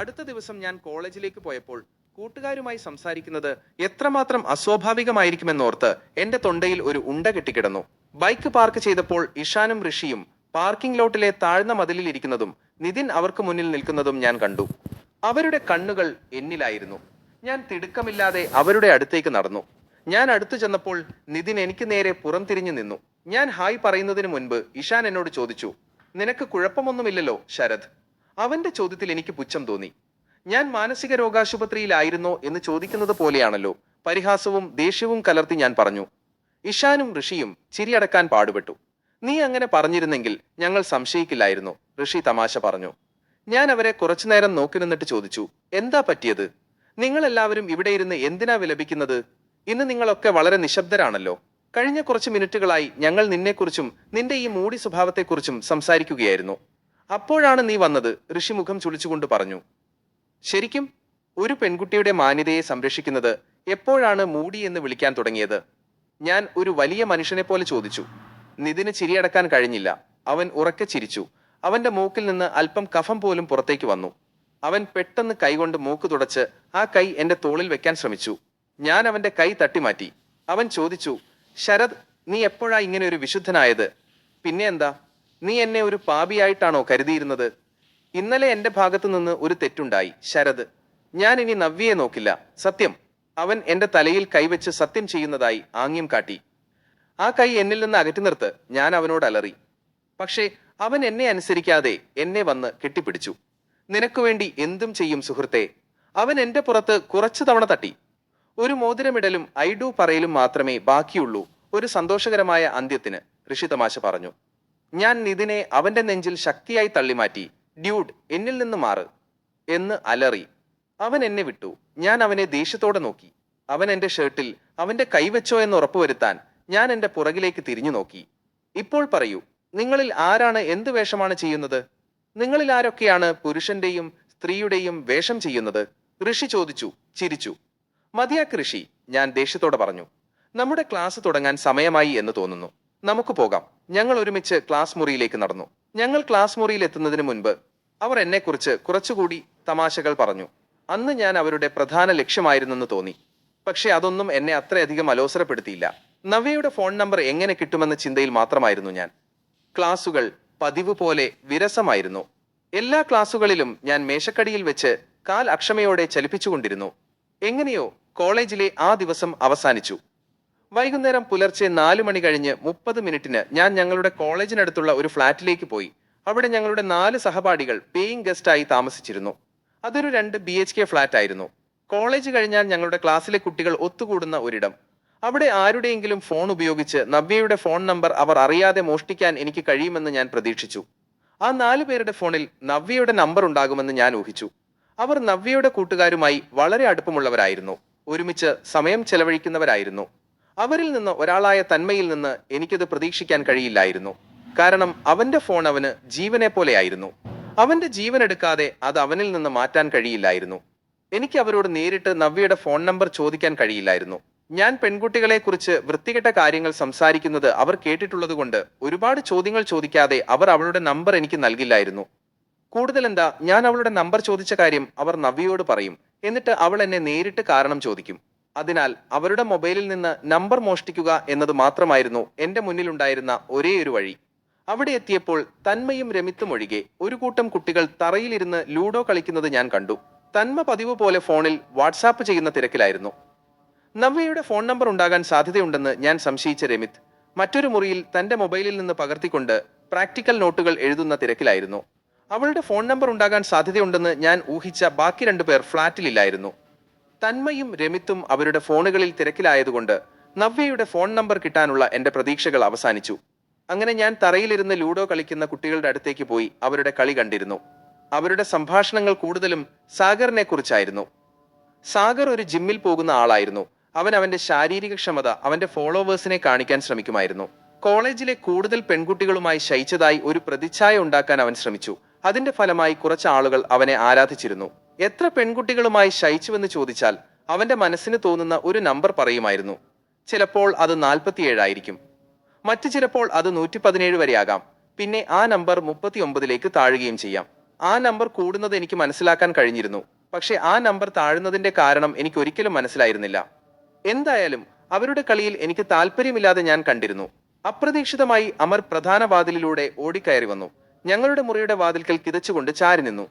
അടുത്ത ദിവസം ഞാൻ കോളേജിലേക്ക് പോയപ്പോൾ കൂട്ടുകാരുമായി സംസാരിക്കുന്നത് എത്രമാത്രം അസ്വാഭാവികമായിരിക്കുമെന്നോർത്ത് എന്റെ തൊണ്ടയിൽ ഒരു ഉണ്ട കെട്ടിക്കിടന്നു. ബൈക്ക് പാർക്ക് ചെയ്തപ്പോൾ ഇഷാനും ഋഷിയും പാർക്കിംഗ് ലോട്ടിലെ താഴ്ന്ന മതിലിൽ ഇരിക്കുന്നതും നിതിൻ അവർക്ക് മുന്നിൽ നിൽക്കുന്നതും ഞാൻ കണ്ടു. അവരുടെ കണ്ണുകൾ എന്നിലായിരുന്നു. ഞാൻ തിടുക്കമില്ലാതെ അവരുടെ അടുത്തേക്ക് നടന്നു. ഞാൻ അടുത്തു ചെന്നപ്പോൾ നിതിൻ എനിക്ക് നേരെ പുറം തിരിഞ്ഞു നിന്നു. ഞാൻ ഹായ് പറയുന്നതിന് മുൻപ് ഇഷാൻ എന്നോട് ചോദിച്ചു, നിനക്ക് കുഴപ്പമൊന്നുമില്ലല്ലോ ശരത്? അവന്റെ ചോദ്യത്തിൽ എനിക്ക് പുച്ഛം തോന്നി. ഞാൻ മാനസിക രോഗാശുപത്രിയിലായിരുന്നോ എന്ന് ചോദിക്കുന്നത് പോലെയാണല്ലോ. പരിഹാസവും ദേഷ്യവും കലർത്തി ഞാൻ പറഞ്ഞു. ഇഷാനും ഋഷിയും ചിരിയടക്കാൻ പാടുപെട്ടു. നീ അങ്ങനെ പറഞ്ഞിരുന്നെങ്കിൽ ഞങ്ങൾ സംശയിക്കില്ലായിരുന്നു, ഋഷി തമാശ പറഞ്ഞു. ഞാൻ അവരെ കുറച്ചുനേരം നോക്കി നിന്നിട്ട് ചോദിച്ചു, എന്താ പറ്റിയത്? നിങ്ങളെല്ലാവരും ഇവിടെ ഇരുന്ന് എന്തിനാ വിലപിക്കുന്നത്? ഇന്ന് നിങ്ങളൊക്കെ വളരെ നിശബ്ദരാണല്ലോ. കഴിഞ്ഞ കുറച്ച് മിനിറ്റുകളായി ഞങ്ങൾ നിന്നെക്കുറിച്ചും നിന്റെ ഈ മൂടി സ്വഭാവത്തെക്കുറിച്ചും സംസാരിക്കുകയായിരുന്നു. അപ്പോഴാണ് നീ വന്നത്, ഋഷി മുഖം ചുളിച്ചുകൊണ്ട് പറഞ്ഞു. ശരിക്കും ഒരു പെൺകുട്ടിയുടെ മാന്യതയെ സംരക്ഷിക്കുന്നത് എപ്പോഴാണ് മൂടി എന്ന് വിളിക്കാൻ തുടങ്ങിയത്? ഞാൻ ഒരു വലിയ മനുഷ്യനെ പോലെ ചോദിച്ചു. നിതിന് ചിരിയടക്കാൻ കഴിഞ്ഞില്ല. അവൻ ഉറക്കെ ചിരിച്ചു. അവന്റെ മൂക്കിൽ നിന്ന് അല്പം കഫം പോലും പുറത്തേക്ക് വന്നു. അവൻ പെട്ടെന്ന് കൈകൊണ്ട് മൂക്ക് തുടച്ച് ആ കൈ എന്റെ തോളിൽ വെക്കാൻ ശ്രമിച്ചു. ഞാൻ അവന്റെ കൈ തട്ടിമാറ്റി. അവൻ ചോദിച്ചു, ശരത്, നീ എപ്പോഴാ ഇങ്ങനെ ഒരു വിശുദ്ധനായത്? പിന്നെ എന്താ, നീ എന്നെ ഒരു പാപിയായിട്ടാണോ കരുതിയിരുന്നത്? ഇന്നലെ എന്റെ ഭാഗത്തു നിന്ന് ഒരു തെറ്റുണ്ടായി ശരത്. ഞാൻ ഇനി നവ്യയെ നോക്കില്ല, സത്യം. അവൻ എന്റെ തലയിൽ കൈവച്ച് സത്യം ചെയ്യുന്നതായി ആംഗ്യം കാട്ടി. ആ കൈ എന്നിൽ നിന്ന് അകറ്റി നിർത്ത്, ഞാൻ അവനോട് അലറി. പക്ഷേ അവൻ എന്നെ അനുസരിക്കാതെ എന്നെ വന്ന് കെട്ടിപ്പിടിച്ചു. നിനക്ക് വേണ്ടി എന്തും ചെയ്യും സുഹൃത്തെ. അവൻ എന്റെ പുറത്ത് കുറച്ചു തവണ തട്ടി. ഒരു മോതിരമിടലും ഐ ഡു പറയലും മാത്രമേ ബാക്കിയുള്ളൂ ഒരു സന്തോഷകരമായ അന്ത്യത്തിന്, ഋഷി തമാശ പറഞ്ഞു. ഞാൻ നിതിനെ അവന്റെ നെഞ്ചിൽ ശക്തിയായി തള്ളിമാറ്റി. ഡ്യൂഡ്, എന്നിൽ നിന്ന് മാറ് എന്ന് അലറി. അവൻ എന്നെ വിട്ടു. ഞാൻ അവനെ ദേഷ്യത്തോടെ നോക്കി. അവൻ എന്റെ ഷർട്ടിൽ അവന്റെ കൈവച്ചോ എന്ന് ഉറപ്പുവരുത്താൻ ഞാൻ എന്റെ പുറകിലേക്ക് തിരിഞ്ഞു നോക്കി. ഇപ്പോൾ പറയൂ, നിങ്ങളിൽ ആരാണ് എന്ത് വേഷമാണ് ചെയ്യുന്നത്? നിങ്ങളിൽ ആരൊക്കെയാണ് പുരുഷന്റെയും സ്ത്രീയുടെയും വേഷം ചെയ്യുന്നത്? ഋഷി ചോദിച്ചു, ചിരിച്ചു. മതിയാക്ക് ഋഷി, ഞാൻ ദേഷ്യത്തോടെ പറഞ്ഞു. നമ്മുടെ ക്ലാസ് തുടങ്ങാൻ സമയമായി എന്ന് തോന്നുന്നു. നമുക്ക് പോകാം. ഞങ്ങൾ ഒരുമിച്ച് ക്ലാസ് മുറിയിലേക്ക് നടന്നു. ഞങ്ങൾ ക്ലാസ് മുറിയിൽ എത്തുന്നതിന് മുൻപ് അവർ എന്നെക്കുറിച്ച് കുറച്ചുകൂടി തമാശകൾ പറഞ്ഞു. അന്ന് ഞാൻ അവരുടെ പ്രധാന ലക്ഷ്യമായിരുന്നെന്ന് തോന്നി. പക്ഷെ അതൊന്നും എന്നെ അത്രയധികം അലോസരപ്പെടുത്തിയില്ല. നവ്യയുടെ ഫോൺ നമ്പർ എങ്ങനെ കിട്ടുമെന്ന ചിന്തയിൽ മാത്രമായിരുന്നു ഞാൻ. ക്ലാസുകൾ പതിവ് പോലെ വിരസമായിരുന്നു. എല്ലാ ക്ലാസുകളിലും ഞാൻ മേശക്കടിയിൽ വെച്ച് കാൽ അക്ഷമയോടെ ചലിപ്പിച്ചുകൊണ്ടിരുന്നു. എങ്ങനെയോ കോളേജിലെ ആ ദിവസം അവസാനിച്ചു. വൈകുന്നേരം പുലർച്ചെ 4 മണി കഴിഞ്ഞ് 30 മിനിറ്റിന് ഞാൻ ഞങ്ങളുടെ കോളേജിനടുത്തുള്ള ഒരു ഫ്ളാറ്റിലേക്ക് പോയി. അവിടെ ഞങ്ങളുടെ 4 സഹപാഠികൾ പേയിങ് ഗസ്റ്റായി താമസിച്ചിരുന്നു. അതൊരു 2 BHK ഫ്ളാറ്റ് ആയിരുന്നു. കോളേജ് കഴിഞ്ഞാൽ ഞങ്ങളുടെ ക്ലാസ്സിലെ കുട്ടികൾ ഒത്തുകൂടുന്ന ഒരിടം. അവിടെ ആരുടെയെങ്കിലും ഫോൺ ഉപയോഗിച്ച് നവ്യയുടെ ഫോൺ നമ്പർ അവർ അറിയാതെ മോഷ്ടിക്കാൻ എനിക്ക് കഴിയുമെന്ന് ഞാൻ പ്രതീക്ഷിച്ചു. ആ 4 പേരുടെ ഫോണിൽ നവ്യയുടെ നമ്പർ ഉണ്ടാകുമെന്ന് ഞാൻ ഊഹിച്ചു. അവർ നവ്യയുടെ കൂട്ടുകാരുമായി വളരെ അടുപ്പമുള്ളവരായിരുന്നു. ഒരുമിച്ച് സമയം ചെലവഴിക്കുന്നവരായിരുന്നു. അവരിൽ നിന്ന് ഒരാളായ തന്മയിൽ നിന്ന് എനിക്കത് പ്രതീക്ഷിക്കാൻ കഴിയില്ലായിരുന്നു. കാരണം അവന്റെ ഫോൺ അവന് ജീവനെ പോലെയായിരുന്നു. അവന്റെ ജീവൻ എടുക്കാതെ അത് അവനിൽ നിന്ന് മാറ്റാൻ കഴിയില്ലായിരുന്നു. എനിക്ക് അവരോട് നേരിട്ട് നവ്യയുടെ ഫോൺ നമ്പർ ചോദിക്കാൻ കഴിയില്ലായിരുന്നു. ഞാൻ പെൺകുട്ടികളെ കുറിച്ച് വൃത്തികെട്ട കാര്യങ്ങൾ സംസാരിക്കുന്നത് അവർ കേട്ടിട്ടുള്ളതുകൊണ്ട് ഒരുപാട് ചോദ്യങ്ങൾ ചോദിക്കാതെ അവർ അവളുടെ നമ്പർ എനിക്ക് നൽകില്ലായിരുന്നു. കൂടുതൽ എന്താ, ഞാൻ അവളുടെ നമ്പർ ചോദിച്ച കാര്യം അവർ നവ്യയോട് പറയും. എന്നിട്ട് അവൾ എന്നെ നേരിട്ട് കാരണം ചോദിക്കും. അതിനാൽ അവരുടെ മൊബൈലിൽ നിന്ന് നമ്പർ മോഷ്ടിക്കുക എന്നത് മാത്രമായിരുന്നു എന്റെ മുന്നിലുണ്ടായിരുന്ന ഒരേയൊരു വഴി. അവിടെ എത്തിയപ്പോൾ തന്മയും രമിത്തും ഒഴികെ ഒരു കൂട്ടം കുട്ടികൾ തറയിലിരുന്ന് ലൂഡോ കളിക്കുന്നത് ഞാൻ കണ്ടു. തന്മ പതിവ് പോലെ ഫോണിൽ വാട്സാപ്പ് ചെയ്യുന്ന തിരക്കിലായിരുന്നു. നവ്യയുടെ ഫോൺ നമ്പർ ഉണ്ടാകാൻ സാധ്യതയുണ്ടെന്ന് ഞാൻ സംശയിച്ച രമിത് മറ്റൊരു മുറിയിൽ തന്റെ മൊബൈലിൽ നിന്ന് പകർത്തിക്കൊണ്ട് പ്രാക്ടിക്കൽ നോട്ടുകൾ എഴുതുന്ന തിരക്കിലായിരുന്നു. അവളുടെ ഫോൺ നമ്പർ ഉണ്ടാകാൻ സാധ്യതയുണ്ടെന്ന് ഞാൻ ഊഹിച്ച ബാക്കി 2 പേർ ഫ്ളാറ്റിലില്ലായിരുന്നു. തന്മയും രമിത്തും അവരുടെ ഫോണുകളിൽ തിരക്കിലായതുകൊണ്ട് നവ്യയുടെ ഫോൺ നമ്പർ കിട്ടാനുള്ള എന്റെ പ്രതീക്ഷകൾ അവസാനിച്ചു. അങ്ങനെ ഞാൻ തറയിലിരുന്ന് ലൂഡോ കളിക്കുന്ന കുട്ടികളുടെ അടുത്തേക്ക് പോയി അവരുടെ കളി കണ്ടിരുന്നു. അവരുടെ സംഭാഷണങ്ങൾ കൂടുതലും സാഗറിനെ കുറിച്ചായിരുന്നു. സാഗർ ഒരു ജിമ്മിൽ പോകുന്ന ആളായിരുന്നു. അവൻ അവന്റെ ശാരീരിക ക്ഷമത അവന്റെ ഫോളോവേഴ്സിനെ കാണിക്കാൻ ശ്രമിക്കുമായിരുന്നു. കോളേജിലെ കൂടുതൽ പെൺകുട്ടികളുമായി ശയിച്ചതായി ഒരു പ്രതിച്ഛായ ഉണ്ടാക്കാൻ അവൻ ശ്രമിച്ചു. അതിന്റെ ഫലമായി കുറച്ച് ആളുകൾ അവനെ ആരാധിച്ചിരുന്നു. എത്ര പെൺകുട്ടികളുമായി ശയിച്ചുവെന്ന് ചോദിച്ചാൽ അവന്റെ മനസ്സിന് തോന്നുന്ന ഒരു നമ്പർ പറയുമായിരുന്നു. ചിലപ്പോൾ അത് 47 ആയിരിക്കും, മറ്റു ചിലപ്പോൾ അത് 117 വരെയാകാം. പിന്നെ ആ നമ്പർ 39ലേക്ക് താഴുകയും ചെയ്യാം. ആ നമ്പർ കൂടുന്നത് എനിക്ക് മനസ്സിലാക്കാൻ കഴിഞ്ഞിരുന്നു. പക്ഷെ ആ നമ്പർ താഴുന്നതിന്റെ കാരണം എനിക്ക് ഒരിക്കലും മനസ്സിലായിരുന്നില്ല. എന്തായാലും അവരുടെ കളിയിൽ എനിക്ക് താല്പര്യമില്ലാതെ ഞാൻ കണ്ടിരുന്നു. അപ്രതീക്ഷിതമായി അമർ പ്രധാന വാതിലിലൂടെ ഓടിക്കയറി വന്നു. ഞങ്ങളുടെ മുറിയുടെ വാതിൽക്കൽ കിതച്ചുകൊണ്ട് ചാരി നിന്നു.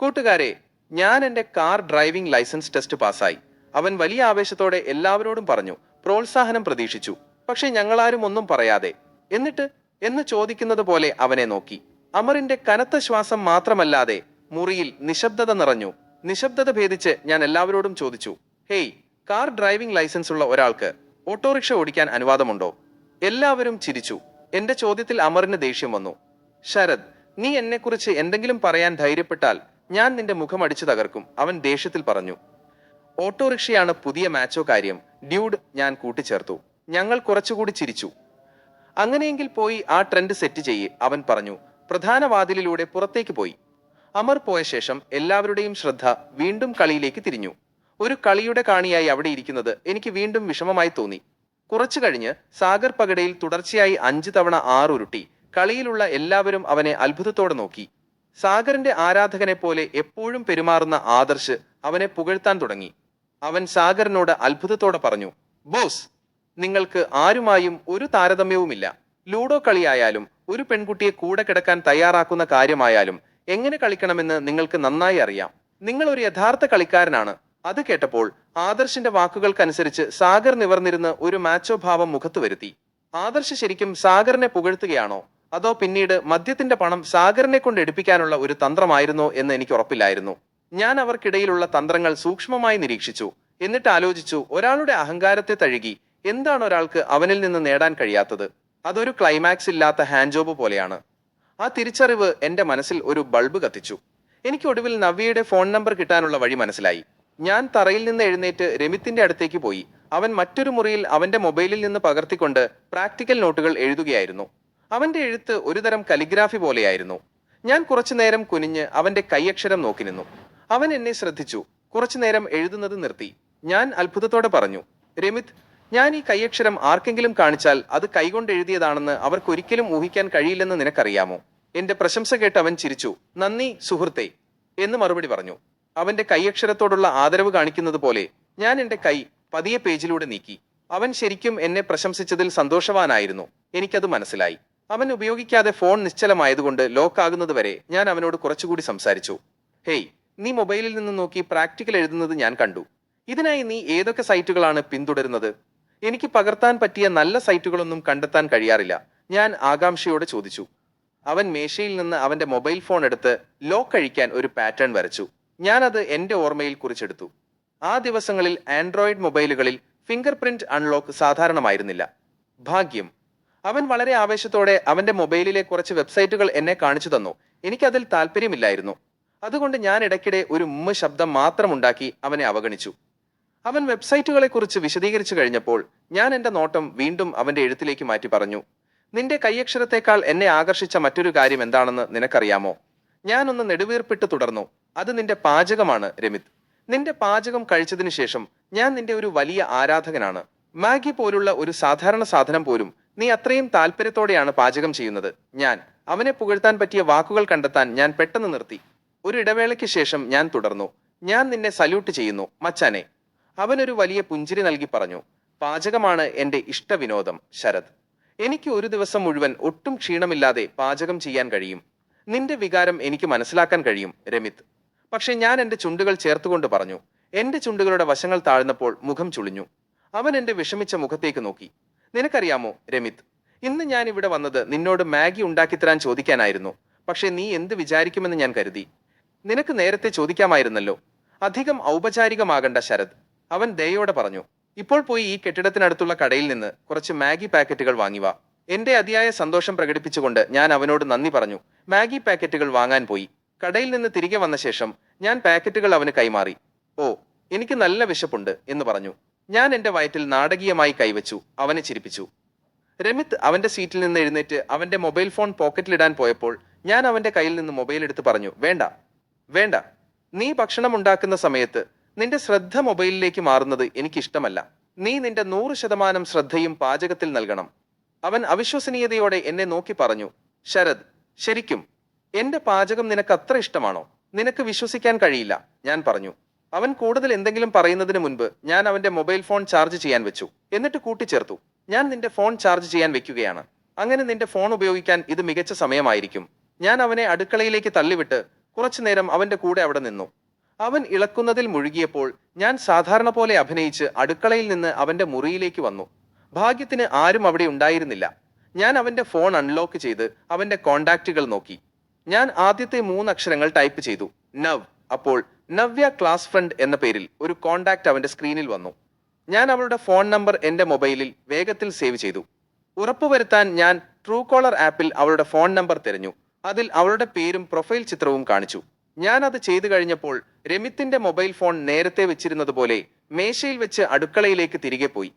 കൂട്ടുകാരെ, ഞാൻ എന്റെ കാർ ഡ്രൈവിംഗ് ലൈസൻസ് ടെസ്റ്റ് പാസ്സായി. അവൻ വലിയ ആവേശത്തോടെ എല്ലാവരോടും പറഞ്ഞു. പ്രോത്സാഹനം പ്രതീക്ഷിച്ചു. പക്ഷെ ഞങ്ങളാരും ഒന്നും പറയാതെ. എന്നിട്ട് എന്ന് ചോദിക്കുന്നത് പോലെ അവനെ നോക്കി. അമറിന്റെ കനത്ത ശ്വാസം മാത്രമല്ലാതെ മുറിയിൽ നിശബ്ദത നിറഞ്ഞു. നിശബ്ദത ഭേദിച്ച് ഞാൻ എല്ലാവരോടും ചോദിച്ചു, ഹേയ്, കാർ ഡ്രൈവിംഗ് ലൈസൻസ് ഉള്ള ഒരാൾക്ക് ഓട്ടോറിക്ഷ ഓടിക്കാൻ അനുവാദമുണ്ടോ? എല്ലാവരും ചിരിച്ചു. എന്റെ ചോദ്യത്തിൽ അമറിന് ദേഷ്യം വന്നു. ശരത്, നീ എന്നെക്കുറിച്ച് എന്തെങ്കിലും പറയാൻ ധൈര്യപ്പെട്ടാൽ ഞാൻ നിന്റെ മുഖം അടിച്ചു തകർക്കും, അവൻ ദേഷ്യത്തിൽ പറഞ്ഞു. ഓട്ടോറിക്ഷയാണ് പുതിയ മാച്ചോ കാര്യം, ഡ്യൂഡ്, ഞാൻ കൂട്ടിച്ചേർത്തു. ഞങ്ങൾ കുറച്ചുകൂടി ചിരിച്ചു. അങ്ങനെയെങ്കിൽ പോയി ആ ട്രെൻഡ് സെറ്റ് ചെയ്യ്, അവൻ പറഞ്ഞു. പ്രധാന വാതിലിലൂടെ പുറത്തേക്ക് പോയി. അമർ പോയ ശേഷം എല്ലാവരുടെയും ശ്രദ്ധ വീണ്ടും കളിയിലേക്ക് തിരിഞ്ഞു. ഒരു കളിയുടെ കാണിയായി അവിടെ ഇരിക്കുന്നത് എനിക്ക് വീണ്ടും വിഷമമായി തോന്നി. കുറച്ചു കഴിഞ്ഞ് സാഗർ പകടയിൽ തുടർച്ചയായി 5 തവണ 6 ഉരുട്ടി. കളിയിലുള്ള എല്ലാവരും അവനെ അത്ഭുതത്തോടെ നോക്കി. സാഗറിന്റെ ആരാധകനെ പോലെ എപ്പോഴും പെരുമാറുന്ന ആദർശ് അവനെ പുകഴ്ത്താൻ തുടങ്ങി. അവൻ സാഗറിനോട് അത്ഭുതത്തോടെ പറഞ്ഞു, ബോസ്, നിങ്ങൾക്ക് ആരുമായും ഒരു താരതമ്യവുമില്ല. ലൂഡോ കളിയായാലും ഒരു പെൺകുട്ടിയെ കൂടെ കിടക്കാൻ തയ്യാറാക്കുന്ന കാര്യമായാലും എങ്ങനെ കളിക്കണമെന്ന് നിങ്ങൾക്ക് നന്നായി അറിയാം. നിങ്ങൾ ഒരു യഥാർത്ഥ കളിക്കാരനാണ്. അത് കേട്ടപ്പോൾ ആദർശിന്റെ വാക്കുകൾക്കനുസരിച്ച് സാഗർ നിവർന്നിരുന്ന് ഒരു മാച്ചോ ഭാവം മുഖത്ത് വരുത്തി. ആദർശ് ശരിക്കും സാഗറിനെ പുകഴ്ത്തുകയാണോ, അതോ പിന്നീട് മദ്യത്തിന്റെ പണം സാഗറിനെ കൊണ്ട് എടുപ്പിക്കാനുള്ള ഒരു തന്ത്രമായിരുന്നോ എന്ന് എനിക്ക് ഉറപ്പില്ലായിരുന്നു. ഞാൻ അവർക്കിടയിലുള്ള തന്ത്രങ്ങൾ സൂക്ഷ്മമായി നിരീക്ഷിച്ചു. എന്നിട്ട് ആലോചിച്ചു, ഒരാളുടെ അഹങ്കാരത്തെ തഴുകി എന്താണ് ഒരാൾക്ക് അവനിൽ നിന്ന് നേടാൻ കഴിയാത്തത്? അതൊരു ക്ലൈമാക്സ് ഇല്ലാത്ത ഹാൻഡ് ജോബ് പോലെയാണ്. ആ തിരിച്ചറിവ് എന്റെ മനസ്സിൽ ഒരു ബൾബ് കത്തിച്ചു. എനിക്ക് ഒടുവിൽ നവ്യയുടെ ഫോൺ നമ്പർ കിട്ടാനുള്ള വഴി മനസ്സിലായി. ഞാൻ തറയിൽ നിന്ന് എഴുന്നേറ്റ് രമിത്തിന്റെ അടുത്തേക്ക് പോയി. അവൻ മറ്റൊരു മുറിയിൽ അവന്റെ മൊബൈലിൽ നിന്ന് പകർത്തിക്കൊണ്ട് പ്രാക്ടിക്കൽ നോട്ടുകൾ എഴുതുകയായിരുന്നു. അവന്റെ എഴുത്ത് ഒരുതരം കലിഗ്രാഫി പോലെയായിരുന്നു. ഞാൻ കുറച്ചുനേരം കുനിഞ്ഞ് അവന്റെ കൈയക്ഷരം നോക്കി നിന്നു. അവൻ എന്നെ ശ്രദ്ധിച്ചു. കുറച്ചുനേരം എഴുതുന്നത് നിർത്തി. ഞാൻ അത്ഭുതത്തോടെ പറഞ്ഞു, രമിത്, ഞാൻ ഈ കൈയക്ഷരം ആർക്കെങ്കിലും കാണിച്ചാൽ അത് കൈകൊണ്ട് എഴുതിയതാണെന്ന് അവർക്കൊരിക്കലും ഊഹിക്കാൻ കഴിയില്ലെന്ന് നിനക്കറിയാമോ? എന്റെ പ്രശംസ കേട്ട് അവൻ ചിരിച്ചു. നന്ദി സുഹൃത്തേ എന്ന് മറുപടി പറഞ്ഞു. അവന്റെ കൈയക്ഷരത്തോടുള്ള ആദരവ് കാണിക്കുന്നത് പോലെ ഞാൻ എന്റെ കൈ പതിയെ പേജിലൂടെ നീക്കി. അവൻ ശരിക്കും എന്നെ പ്രശംസിച്ചതിൽ സന്തോഷവാനായിരുന്നു. എനിക്കത് മനസ്സിലായി. അവൻ ഉപയോഗിക്കാതെ ഫോൺ നിശ്ചലമായതുകൊണ്ട് ലോക്ക് ആകുന്നത് വരെ ഞാൻ അവനോട് കുറച്ചുകൂടി സംസാരിച്ചു. ഹേയ്, നീ മൊബൈലിൽ നിന്ന് നോക്കി പ്രാക്ടിക്കൽ എഴുതുന്നത് ഞാൻ കണ്ടു. ഇതിനായി നീ ഏതൊക്കെ സൈറ്റുകളാണ് പിന്തുടരുന്നത്? എനിക്ക് പകർത്താൻ പറ്റിയ നല്ല സൈറ്റുകളൊന്നും കണ്ടെത്താൻ കഴിയാറില്ല, ഞാൻ ആകാംക്ഷയോടെ ചോദിച്ചു. അവൻ മേശയിൽ നിന്ന് അവന്റെ മൊബൈൽ ഫോൺ എടുത്ത് ലോക്ക് അഴിക്കാൻ ഒരു പാറ്റേൺ വരച്ചു. ഞാനത് എന്റെ ഓർമ്മയിൽ കുറിച്ചെടുത്തു. ആ ദിവസങ്ങളിൽ ആൻഡ്രോയിഡ് മൊബൈലുകളിൽ ഫിംഗർ പ്രിന്റ് അൺലോക്ക് സാധാരണമായിരുന്നില്ല. ഭാഗ്യം. അവൻ വളരെ ആവേശത്തോടെ അവന്റെ മൊബൈലിലെ കുറച്ച് വെബ്സൈറ്റുകൾ എന്നെ കാണിച്ചു തന്നു. എനിക്കതിൽ താല്പര്യമില്ലായിരുന്നു. അതുകൊണ്ട് ഞാൻ ഇടയ്ക്കിടെ ഒരു ശബ്ദം മാത്രമുണ്ടാക്കി അവനെ അവഗണിച്ചു. അവൻ വെബ്സൈറ്റുകളെ കുറിച്ച് വിശദീകരിച്ചു കഴിഞ്ഞപ്പോൾ ഞാൻ എന്റെ നോട്ടം വീണ്ടും അവന്റെ എഴുത്തിലേക്ക് മാറ്റി പറഞ്ഞു. നിന്റെ കൈയക്ഷരത്തേക്കാൾ എന്നെ ആകർഷിച്ച മറ്റൊരു കാര്യം എന്താണെന്ന് നിനക്കറിയാമോ? ഞാനൊന്ന് നെടുവീർപ്പിട്ട് തുടർന്നു. അത് നിന്റെ പാചകമാണ് രമിത്. നിന്റെ പാചകം കഴിച്ചതിന് ശേഷം ഞാൻ നിന്റെ ഒരു വലിയ ആരാധകനാണ്. മാഗി പോലുള്ള ഒരു സാധാരണ സാധനം പോലും നീ അത്രയും താല്പര്യത്തോടെയാണ് പാചകം ചെയ്യുന്നത്. അവനെ പുകഴ്ത്താൻ പറ്റിയ വാക്കുകൾ കണ്ടെത്താൻ ഞാൻ പെട്ടെന്ന് നിർത്തി. ഒരു ഇടവേളയ്ക്ക് ശേഷം ഞാൻ തുടർന്നു. ഞാൻ നിന്നെ സല്യൂട്ട് ചെയ്യുന്നു മച്ചാനെ. അവനൊരു വലിയ പുഞ്ചിരി നൽകി പറഞ്ഞു. പാചകമാണ് എന്റെ ഇഷ്ടവിനോദം ശരത്. എനിക്ക് ഒരു ദിവസം മുഴുവൻ ഒട്ടും ക്ഷീണമില്ലാതെ പാചകം ചെയ്യാൻ കഴിയും. നിന്റെ വികാരം എനിക്ക് മനസ്സിലാക്കാൻ കഴിയും രമിത്. പക്ഷെ ഞാൻ എന്റെ ചുണ്ടുകൾ ചേർത്തുകൊണ്ട് പറഞ്ഞു. എന്റെ ചുണ്ടുകളുടെ വശങ്ങൾ താഴ്ന്നപ്പോൾ മുഖം ചുളിഞ്ഞു. അവൻ എന്റെ വിഷമിച്ച മുഖത്തേക്ക് നോക്കി. നിനക്കറിയാമോ രമിത്, ഇന്ന് ഞാൻ ഇവിടെ വന്നത് നിന്നോട് മാഗി ഉണ്ടാക്കിത്തരാൻ ചോദിക്കാനായിരുന്നു. പക്ഷെ നീ എന്ത് വിചാരിക്കുമെന്ന് ഞാൻ കരുതി. നിനക്ക് നേരത്തെ ചോദിക്കാമായിരുന്നല്ലോ. അധികം ഔപചാരികമാകണ്ട ശരത്, അവൻ ദയോടെ പറഞ്ഞു. ഇപ്പോൾ പോയി ഈ കെട്ടിടത്തിനടുത്തുള്ള കടയിൽ നിന്ന് കുറച്ച് മാഗി പാക്കറ്റുകൾ വാങ്ങിവാ. എന്റെ അതിയായ സന്തോഷം പ്രകടിപ്പിച്ചുകൊണ്ട് ഞാൻ അവനോട് നന്ദി പറഞ്ഞു. മാഗി പാക്കറ്റുകൾ വാങ്ങാൻ പോയി. കടയിൽ നിന്ന് തിരികെ വന്ന ശേഷം ഞാൻ പാക്കറ്റുകൾ അവന് കൈമാറി. ഓ, എനിക്ക് നല്ല വിശപ്പുണ്ട് എന്ന് പറഞ്ഞു. ഞാൻ എന്റെ വയറ്റിൽ നാടകീയമായി കൈവച്ചു. അവനെ ചിരിപ്പിച്ചു. രമിത് അവന്റെ സീറ്റിൽ നിന്ന് എഴുന്നേറ്റ് അവന്റെ മൊബൈൽ ഫോൺ പോക്കറ്റിലിടാൻ പോയപ്പോൾ ഞാൻ അവന്റെ കയ്യിൽ നിന്ന് മൊബൈൽ എടുത്ത് പറഞ്ഞു, വേണ്ട വേണ്ട, നീ ഭക്ഷണം ഉണ്ടാക്കുന്ന സമയത്ത് നിന്റെ ശ്രദ്ധ മൊബൈലിലേക്ക് മാറുന്നത് എനിക്കിഷ്ടമല്ല. നീ നിന്റെ 100% ശ്രദ്ധയും പാചകത്തിൽ നൽകണം. അവൻ അവിശ്വസനീയതയോടെ എന്നെ നോക്കി പറഞ്ഞു. ശരത്, ശരിക്കും? എന്റെ പാചകം നിനക്ക് അത്ര ഇഷ്ടമാണോ? നിനക്ക് വിശ്വസിക്കാൻ കഴിയില്ല, ഞാൻ പറഞ്ഞു. അവൻ കൂടുതൽ എന്തെങ്കിലും പറയുന്നതിന് മുൻപ് ഞാൻ അവന്റെ മൊബൈൽ ഫോൺ ചാർജ് ചെയ്യാൻ വെച്ചു. എന്നിട്ട് കൂട്ടിച്ചേർത്തു, ഞാൻ നിന്റെ ഫോൺ ചാർജ് ചെയ്യാൻ വെക്കുകയാണ്. അങ്ങനെ നിന്റെ ഫോൺ ഉപയോഗിക്കാൻ ഇത് മികച്ച സമയമായിരിക്കും. ഞാൻ അവനെ അടുക്കളയിലേക്ക് തള്ളിവിട്ട് കുറച്ചുനേരം അവന്റെ കൂടെ അവിടെ നിന്നു. അവൻ ഇളക്കുന്നതിൽ മുഴുകിയപ്പോൾ ഞാൻ സാധാരണ പോലെ അഭിനയിച്ച് അടുക്കളയിൽ നിന്ന് അവന്റെ മുറിയിലേക്ക് വന്നു. ഭാഗ്യത്തിന് ആരും അവിടെ ഉണ്ടായിരുന്നില്ല. ഞാൻ അവന്റെ ഫോൺ അൺലോക്ക് ചെയ്ത് അവന്റെ കോണ്ടാക്റ്റുകൾ നോക്കി. ഞാൻ ആദ്യത്തെ 3 അക്ഷരങ്ങൾ ടൈപ്പ് ചെയ്തു, നവ്. അപ്പോൾ നവ്യ ക്ലാസ് ഫ്രണ്ട് എന്ന പേരിൽ ഒരു കോണ്ടാക്ട് അവന്റെ സ്ക്രീനിൽ വന്നു. ഞാൻ അവളുടെ ഫോൺ നമ്പർ എന്റെ മൊബൈലിൽ വേഗത്തിൽ സേവ് ചെയ്തു. ഉറപ്പുവരുത്താൻ ഞാൻ ട്രൂ കോളർ ആപ്പിൽ അവളുടെ ഫോൺ നമ്പർ തിരഞ്ഞു. അതിൽ അവളുടെ പേരും പ്രൊഫൈൽ ചിത്രവും കാണിച്ചു. ഞാൻ അത് ചെയ്തു കഴിഞ്ഞപ്പോൾ രമിത്തിന്റെ മൊബൈൽ ഫോൺ നേരത്തെ വെച്ചിരുന്നത് പോലെ മേശയിൽ വെച്ച് അടുക്കളയിലേക്ക് തിരികെ പോയി.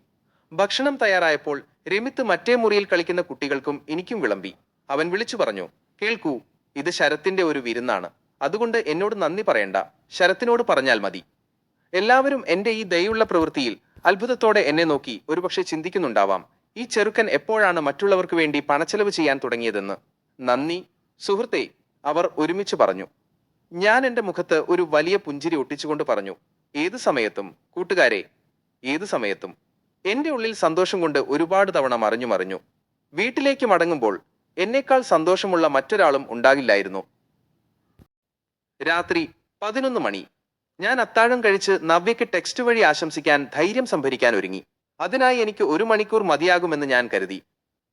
ഭക്ഷണം തയ്യാറായപ്പോൾ രമിത്ത് മറ്റേ മുറിയിൽ കളിക്കുന്ന കുട്ടികൾക്കും എനിക്കും വിളമ്പി. അവൻ വിളിച്ചു പറഞ്ഞു, കേൾക്കൂ, ഇത് ശരത്തിന്റെ ഒരു വിരുന്നാണ്. അതുകൊണ്ട് എന്നോട് നന്ദി പറയണ്ട, ശരത്തിനോട് പറഞ്ഞാൽ മതി. എല്ലാവരും എന്റെ ഈ ദയുള്ള പ്രവൃത്തിയിൽ അത്ഭുതത്തോടെ എന്നെ നോക്കി ഒരുപക്ഷെ ചിന്തിക്കുന്നുണ്ടാവാം, ഈ ചെറുക്കൻ എപ്പോഴാണ് മറ്റുള്ളവർക്ക് വേണ്ടി പണച്ചെലവ് ചെയ്യാൻ തുടങ്ങിയതെന്ന്. നന്ദി സുഹൃത്തേ, അവർ ഒരുമിച്ച് പറഞ്ഞു. ഞാൻ എന്റെ മുഖത്ത് ഒരു വലിയ പുഞ്ചിരി ഒട്ടിച്ചുകൊണ്ട് പറഞ്ഞു, ഏത് സമയത്തും കൂട്ടുകാരെ, ഏത് സമയത്തും. എന്റെ ഉള്ളിൽ സന്തോഷം കൊണ്ട് ഒരുപാട് തവണ മറിഞ്ഞു. വീട്ടിലേക്ക് മടങ്ങുമ്പോൾ എന്നേക്കാൾ സന്തോഷമുള്ള മറ്റൊരാളും ഉണ്ടാകില്ലായിരുന്നു. രാത്രി 11 മണി. ഞാൻ അത്താഴം കഴിച്ച് നവ്യയ്ക്ക് ടെക്സ്റ്റ് വഴി ആശംസിക്കാൻ ധൈര്യം സംഭരിക്കാൻ ഒരുങ്ങി. അതിനായി എനിക്ക് 1 മണിക്കൂർ മതിയാകുമെന്ന് ഞാൻ കരുതി.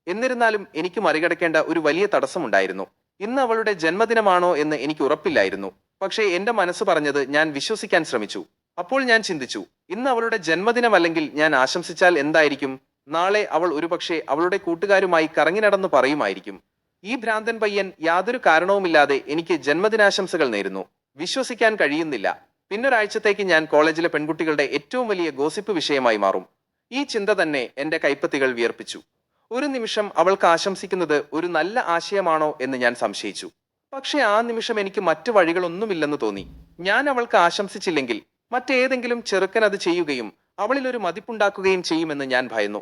എന്നിരുന്നാലും എനിക്ക് മറികടക്കേണ്ട ഒരു വലിയ തടസ്സമുണ്ടായിരുന്നു. ഇന്ന് അവളുടെ ജന്മദിനമാണോ എന്ന് എനിക്ക് ഉറപ്പില്ലായിരുന്നു. പക്ഷേ എന്റെ മനസ്സ് പറഞ്ഞത് ഞാൻ വിശ്വസിക്കാൻ ശ്രമിച്ചു. അപ്പോൾ ഞാൻ ചിന്തിച്ചു, ഇന്ന് അവളുടെ ജന്മദിനമല്ലെങ്കിൽ ഞാൻ ആശംസിച്ചാൽ എന്തായിരിക്കും? നാളെ അവൾ ഒരുപക്ഷെ അവളുടെ കൂട്ടുകാരുമായി കറങ്ങി നടന്നു പറയുമായിരിക്കും, ഈ ഭ്രാന്തൻ പയ്യൻ യാതൊരു കാരണവുമില്ലാതെ എനിക്ക് ജന്മദിനാശംസകൾ നേരുന്നു. വിശ്വസിക്കാൻ കഴിയുന്നില്ല. പിന്നൊരാഴ്ചത്തേക്ക് ഞാൻ കോളേജിലെ പെൺകുട്ടികളുടെ ഏറ്റവും വലിയ ഗോസിപ്പ് വിഷയമായി മാറും. ഈ ചിന്ത തന്നെ എന്റെ കൈപ്പത്തികൾ വിയർപ്പിച്ചു. ഒരു നിമിഷം അവൾക്ക് ആശംസിക്കുന്നത് ഒരു നല്ല ആശയമാണോ എന്ന് ഞാൻ സംശയിച്ചു. പക്ഷെ ആ നിമിഷം എനിക്ക് മറ്റു വഴികളൊന്നുമില്ലെന്ന് തോന്നി. ഞാൻ അവൾക്ക് ആശംസിച്ചില്ലെങ്കിൽ മറ്റേതെങ്കിലും ചെറുക്കൻ അത് ചെയ്യുകയും അവളിൽ ഒരു മതിപ്പുണ്ടാക്കുകയും ചെയ്യുമെന്ന് ഞാൻ ഭയന്നു.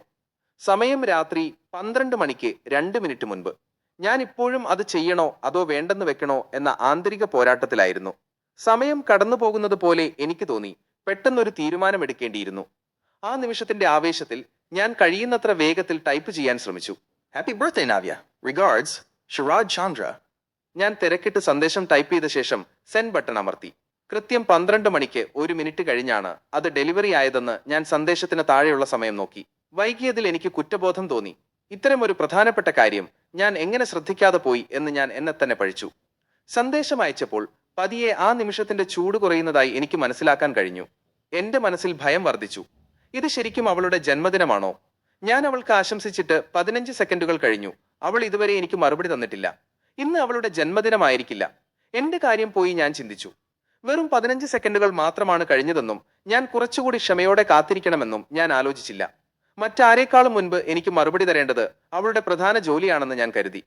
സമയം രാത്രി 12 മണിക്ക് 2 മിനിറ്റ് മുൻപ്. ഞാൻ ഇപ്പോഴും അത് ചെയ്യണോ അതോ വേണ്ടെന്ന് വെക്കണോ എന്ന ആന്തരിക പോരാട്ടത്തിലായിരുന്നു. സമയം കടന്നു പോകുന്നത് പോലെ എനിക്ക് തോന്നി പെട്ടെന്നൊരു തീരുമാനമെടുക്കേണ്ടിയിരുന്നു. ആ നിമിഷത്തിന്റെ ആവേശത്തിൽ ഞാൻ കഴിയുന്നത്ര വേഗത്തിൽ ടൈപ്പ് ചെയ്യാൻ ശ്രമിച്ചു. Happy birthday Navya, regards Shiraj Chandra. ഞാൻ തിരക്കിട്ട് സന്ദേശം ടൈപ്പ് ചെയ്ത ശേഷം സെൻഡ് ബട്ടൺ അമർത്തി. കൃത്യം 12 മണിക്ക് 1 മിനിറ്റ് കഴിഞ്ഞാണ് അത് ഡെലിവറി ആയതെന്ന് ഞാൻ സന്ദേശത്തിന് താഴെയുള്ള സമയം നോക്കി. വൈകിയതിൽ എനിക്ക് കുറ്റബോധം തോന്നി. ഇത്തരമൊരു പ്രധാനപ്പെട്ട കാര്യം ഞാൻ എങ്ങനെ ശ്രദ്ധിക്കാതെ പോയി എന്ന് ഞാൻ എന്നെ തന്നെ പഴിച്ചു. സന്ദേശം അയച്ചപ്പോൾ പതിയെ ആ നിമിഷത്തിന്റെ ചൂട് കുറയുന്നതായി എനിക്ക് മനസ്സിലാക്കാൻ കഴിഞ്ഞു. എന്റെ മനസ്സിൽ ഭയം വർദ്ധിച്ചു. ഇത് ശരിക്കും അവളുടെ ജന്മദിനമാണോ? ഞാൻ അവൾക്ക് ആശംസിച്ചിട്ട് 15 സെക്കൻഡുകൾ കഴിഞ്ഞു. അവൾ ഇതുവരെ എനിക്ക് മറുപടി തന്നിട്ടില്ല. ഇന്ന് അവളുടെ ജന്മദിനമായിരിക്കില്ല. എന്റെ കാര്യം പോയി ഞാൻ ചിന്തിച്ചു. വെറും 15 സെക്കൻഡുകൾ മാത്രമാണ് കഴിഞ്ഞതെന്നും ഞാൻ കുറച്ചുകൂടി ക്ഷമയോടെ കാത്തിരിക്കണമെന്നും ഞാൻ ആലോചിച്ചില്ല. മറ്റാരേക്കാളും മുൻപ് എനിക്ക് മറുപടി തരേണ്ടത് അവളുടെ പ്രധാന ജോലിയാണെന്ന് ഞാൻ കരുതി.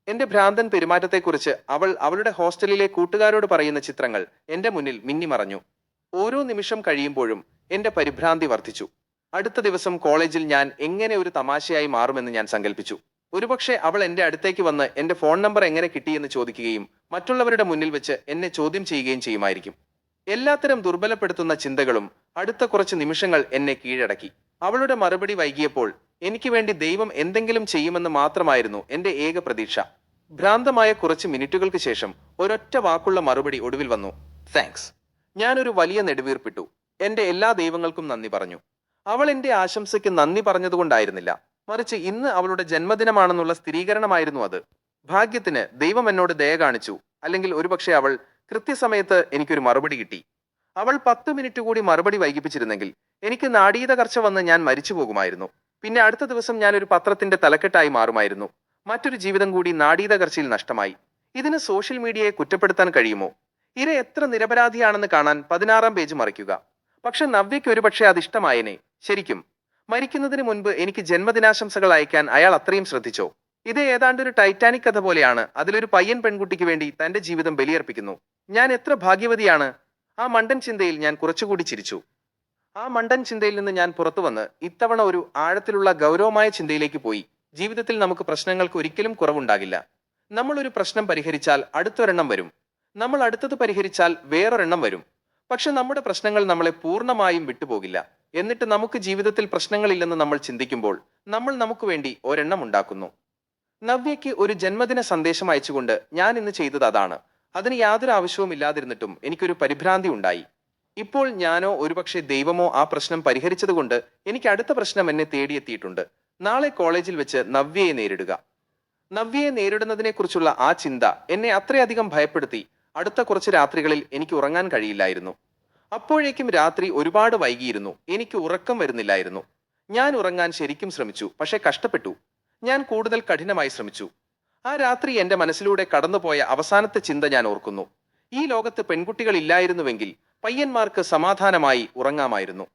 എന്റെ ഭ്രാന്തൻ പെരുമാറ്റത്തെക്കുറിച്ച് അവൾ അവളുടെ ഹോസ്റ്റലിലെ കൂട്ടുകാരോട് പറയുന്ന ചിത്രങ്ങൾ എന്റെ മുന്നിൽ മിന്നിമറഞ്ഞു. ഓരോ നിമിഷം കഴിയുമ്പോഴും എന്റെ പരിഭ്രാന്തി വർദ്ധിച്ചു. അടുത്ത ദിവസം കോളേജിൽ ഞാൻ എങ്ങനെ ഒരു തമാശയായി മാറുമെന്ന് ഞാൻ സങ്കല്പിച്ചു. ഒരുപക്ഷെ അവൾ എന്റെ അടുത്തേക്ക് വന്ന് എന്റെ ഫോൺ നമ്പർ എങ്ങനെ കിട്ടിയെന്ന് ചോദിക്കുകയും മറ്റുള്ളവരുടെ മുന്നിൽ വെച്ച് എന്നെ ചോദ്യം ചെയ്യുകയും ചെയ്യുമായിരിക്കും. എല്ലാത്തരം ദുർബലപ്പെടുത്തുന്ന ചിന്തകളും അടുത്ത കുറച്ച് നിമിഷങ്ങൾ എന്നെ കീഴടക്കി. അവളുടെ മറുപടി വൈകിയപ്പോൾ എനിക്ക് വേണ്ടി ദൈവം എന്തെങ്കിലും ചെയ്യുമെന്ന് മാത്രമായിരുന്നു എന്റെ ഏക പ്രതീക്ഷ. ഭ്രാന്തമായ കുറച്ച് മിനിറ്റുകൾക്ക് ശേഷം ഒരൊറ്റ വാക്കുള്ള മറുപടി ഒടുവിൽ വന്നു, താങ്ക്സ്. ഞാനൊരു വലിയ നെടുവീർപ്പിട്ടു. എന്റെ എല്ലാ ദൈവങ്ങൾക്കും നന്ദി പറഞ്ഞു. അവൾ എന്റെ ആശംസയ്ക്ക് നന്ദി പറഞ്ഞതുകൊണ്ടായിരുന്നില്ല, മറിച്ച് ഇന്ന് അവളുടെ ജന്മദിനമാണെന്നുള്ള സ്ഥിരീകരണമായിരുന്നു അത്. ഭാഗ്യത്തിന് ദൈവം എന്നോട് ദയ കാണിച്ചു. അല്ലെങ്കിൽ ഒരുപക്ഷെ അവൾ കൃത്യസമയത്ത് എനിക്കൊരു മറുപടി കിട്ടി. അവൾ 10 മിനിറ്റ് കൂടി മറുപടി വൈകിപ്പിച്ചിരുന്നെങ്കിൽ എനിക്ക് നാഡീതകർച്ച വന്ന് ഞാൻ മരിച്ചു പോകുമായിരുന്നു. പിന്നെ അടുത്ത ദിവസം ഞാനൊരു പത്രത്തിന്റെ തലക്കെട്ടായി മാറുമായിരുന്നു. മറ്റൊരു ജീവിതം കൂടി നാഡീതകർച്ചയിൽ നഷ്ടമായി. ഇതിന് സോഷ്യൽ മീഡിയയെ കുറ്റപ്പെടുത്താൻ കഴിയുമോ? ഇര എത്ര നിരപരാധിയാണെന്ന് കാണാൻ 16-ാം പേജ് മറിക്കുക. പക്ഷെ നവ്യയ്ക്ക് ഒരുപക്ഷെ അത് ഇഷ്ടമായേനെ. ശരിക്കും മരിക്കുന്നതിന് മുൻപ് എനിക്ക് ജന്മദിനാശംസകൾ അയക്കാൻ അയാൾ അത്രയും ശ്രദ്ധിച്ചോ? ഇത് ഏതാണ്ടൊരു ടൈറ്റാനിക് കഥ പോലെയാണ്. അതിലൊരു പയ്യൻ പെൺകുട്ടിക്ക് വേണ്ടി തന്റെ ജീവിതം ബലിയർപ്പിക്കുന്നു. ഞാൻ എത്ര ഭാഗ്യവതിയാണ്. ആ മണ്ടൻ ചിന്തയിൽ ഞാൻ കുറച്ചുകൂടി ചിരിച്ചു. ആ മണ്ടൻ ചിന്തയിൽ നിന്ന് ഞാൻ പുറത്തു വന്ന് ഇത്തവണ ഒരു ആഴത്തിലുള്ള ഗൗരവമായ ചിന്തയിലേക്ക് പോയി. ജീവിതത്തിൽ നമുക്ക് പ്രശ്നങ്ങൾക്ക് ഒരിക്കലും കുറവുണ്ടാകില്ല. നമ്മൾ ഒരു പ്രശ്നം പരിഹരിച്ചാൽ അടുത്തൊരെണ്ണം വരും. നമ്മൾ അടുത്തത് പരിഹരിച്ചാൽ വേറൊരെണ്ണം വരും. പക്ഷെ നമ്മുടെ പ്രശ്നങ്ങൾ നമ്മളെ പൂർണ്ണമായും വിട്ടുപോകില്ല. എന്നിട്ട് നമുക്ക് ജീവിതത്തിൽ പ്രശ്നങ്ങളില്ലെന്ന് നമ്മൾ ചിന്തിക്കുമ്പോൾ നമ്മൾ നമുക്ക് വേണ്ടി ഒരെണ്ണം ഉണ്ടാക്കുന്നു. നവ്യയ്ക്ക് ഒരു ജന്മദിന സന്ദേശം അയച്ചുകൊണ്ട് ഞാൻ ഇന്ന് ചെയ്തത് അതാണ്. അതിന് യാതൊരു ആവശ്യവും ഇല്ലാതിരുന്നിട്ടും എനിക്കൊരു പരിഭ്രാന്തി ഉണ്ടായി. ഇപ്പോൾ ഞാനോ ഒരുപക്ഷെ ദൈവമോ ആ പ്രശ്നം പരിഹരിച്ചതുകൊണ്ട് എനിക്ക് അടുത്ത പ്രശ്നം എന്നെ തേടിയെത്തിയിട്ടുണ്ട്. നാളെ കോളേജിൽ വെച്ച് നവ്യയെ നേരിടുക. നവ്യയെ നേരിടുന്നതിനെക്കുറിച്ചുള്ള ആ ചിന്ത എന്നെ അത്രയധികം ഭയപ്പെടുത്തി അടുത്ത കുറച്ച് രാത്രികളിൽ എനിക്ക് ഉറങ്ങാൻ കഴിയില്ലായിരുന്നു. അപ്പോഴേക്കും രാത്രി ഒരുപാട് വൈകിയിരുന്നു. എനിക്ക് ഉറക്കം വരുന്നില്ലായിരുന്നു. ഞാൻ ഉറങ്ങാൻ ശരിക്കും ശ്രമിച്ചു, പക്ഷെ കഷ്ടപ്പെട്ടു. ഞാൻ കൂടുതൽ കഠിനമായി ശ്രമിച്ചു. ആ രാത്രി എന്റെ മനസ്സിലൂടെ കടന്നുപോയ അവസാനത്തെ ചിന്ത ഞാൻ ഓർക്കുന്നു. ഈ ലോകത്ത് പെൺകുട്ടികൾ ഇല്ലായിരുന്നുവെങ്കിൽ പയ്യന്മാർക്ക് സമാധാനമായി ഉറങ്ങാമായിരുന്നു.